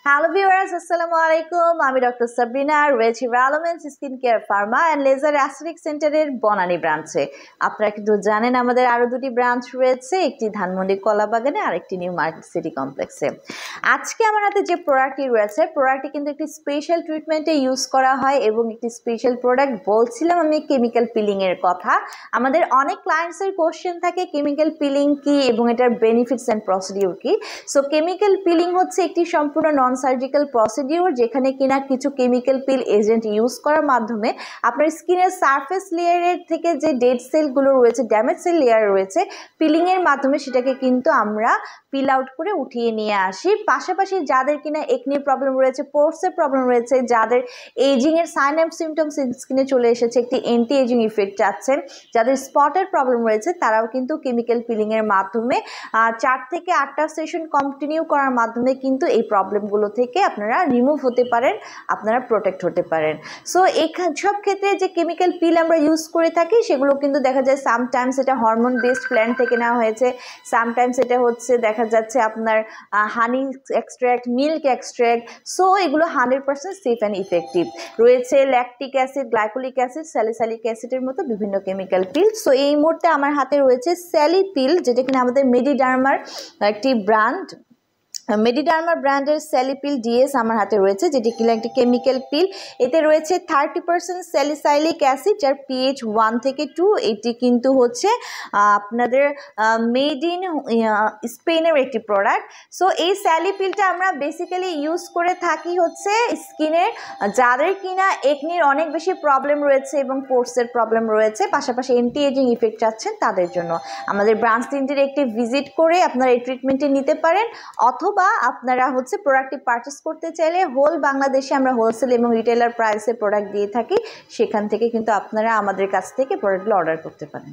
Hello viewers, আসসালামু আলাইকুম। আমি ডক্টর সাবরিনা, রয়েছি ভ্যালোমেন্স skin care pharma and laser aesthetic সেন্টারের বনানী ব্রাঞ্চে। আপনারা কিন্তু জানেন আমাদের আরও দুটি ব্রাঞ্চ রয়েছে, একটি ধানমন্ডি কলাবাগানে আর একটি নিউ মার্কেট সিটি কমপ্লেক্সে। আজকে আমার হাতে যে প্রোডাক্টটি রয়েছে, প্রোডাক্টটি কিন্তু একটি স্পেশাল ট্রিটমেন্টে ইউজ করা হয় এবং একটি স্পেশাল প্রোডাক্ট। বলছিলাম আমি কেমিক্যাল পিলিংয়ের কথা। আমাদের অনেক ক্লায়েন্টসের কোশ্চেন থাকে কেমিক্যাল পিলিং কি এবং এটার বেনিফিটস অ্যান্ড প্রসিডিউর কি। সো কেমিক্যাল পিলিং হচ্ছে একটি সম্পূর্ণ নন সার্জিক্যাল প্রসিডিউর, যেখানে কিনা কিছু কেমিক্যাল পিল এজেন্ট ইউজ করার মাধ্যমে আপনার স্কিনের সারফেস লেয়ারের থেকে যে ডেড সেলগুলো রয়েছে, ড্যামেজ সেল লেয়ার রয়েছে, পিলিংয়ের মাধ্যমে সেটাকে কিন্তু আমরা পিল আউট করে উঠিয়ে নিয়ে আসি। পাশাপাশি যাদের কিনা একনির প্রবলেম রয়েছে, পোর্সের প্রবলেম রয়েছে, যাদের এজিংয়ের সাইন অ্যান্ড সিমটমস স্কিনে চলে এসেছে, একটি অ্যান্টি এজিং ইফেক্ট চাচ্ছেন, যাদের স্পটের প্রবলেম রয়েছে, তারাও কিন্তু কেমিক্যাল পিলিংয়ের মাধ্যমে 4 থেকে 8টা সেশন কন্টিনিউ করার মাধ্যমে কিন্তু এই প্রবলেমগুলো থেকে আপনারা রিমুভ হতে পারেন, আপনারা প্রোটেক্ট হতে পারেন। সো সব ক্ষেত্রে যে কেমিক্যাল পিল আমরা ইউজ করে থাকি সেগুলো কিন্তু দেখা যায় সামটাইমস এটা হরমোন বেসড প্ল্যান্ট থেকে নেওয়া হয়েছে, সামটাইমস এটা হচ্ছে দেখা যাচ্ছে আপনার হানি এক্সট্র্যাক্ট, মিল্ক এক্সট্র্যাক্ট। সো এগুলো 100% সেফ অ্যান্ড ইফেক্টিভ। রয়েছে lactic acid, glycolic acid, salicylic অ্যাসিডের মতো বিভিন্ন কেমিক্যাল পিল। সো এই মুহূর্তে আমার হাতে রয়েছে স্যালি পিল, যেটা কিনা আমাদের মেডিডার্মার একটি ব্র্যান্ড, মেডিডার্মা ব্র্যান্ডের স্যালিপিল ডিএস আমার হাতে রয়েছে, যেটি কিনা একটি কেমিক্যাল পিল। এতে রয়েছে 30% স্যালিসাইলিক অ্যাসিড, যার পিএইচ 1 থেকে 2। এটি কিন্তু হচ্ছে আপনাদের মেড ইন স্পেনের একটি প্রোডাক্ট। সো এই স্যালিপিলটা আমরা বেসিক্যালি ইউজ করে থাকি হচ্ছে স্কিনের যাদের কিনা একনির অনেক বেশি প্রবলেম রয়েছে এবং পোর্সের প্রবলেম রয়েছে, পাশাপাশি অ্যান্টি এজিং ইফেক্ট চাচ্ছেন তাদের জন্য। আমাদের ব্রাঞ্চ 3টির একটি ভিজিট করে আপনারা এই ট্রিটমেন্টটি নিতে পারেন, অথবা আপনারা হচ্ছে প্রোডাক্টটি পারচেস করতে চাইলে হোল বাংলাদেশে আমরা হোলসেল এবং রিটেলার প্রাইসে প্রোডাক্ট দিয়ে থাকি, সেখান থেকে কিন্তু আপনারা আমাদের কাছ থেকে প্রোডাক্টগুলো অর্ডার করতে পারেন।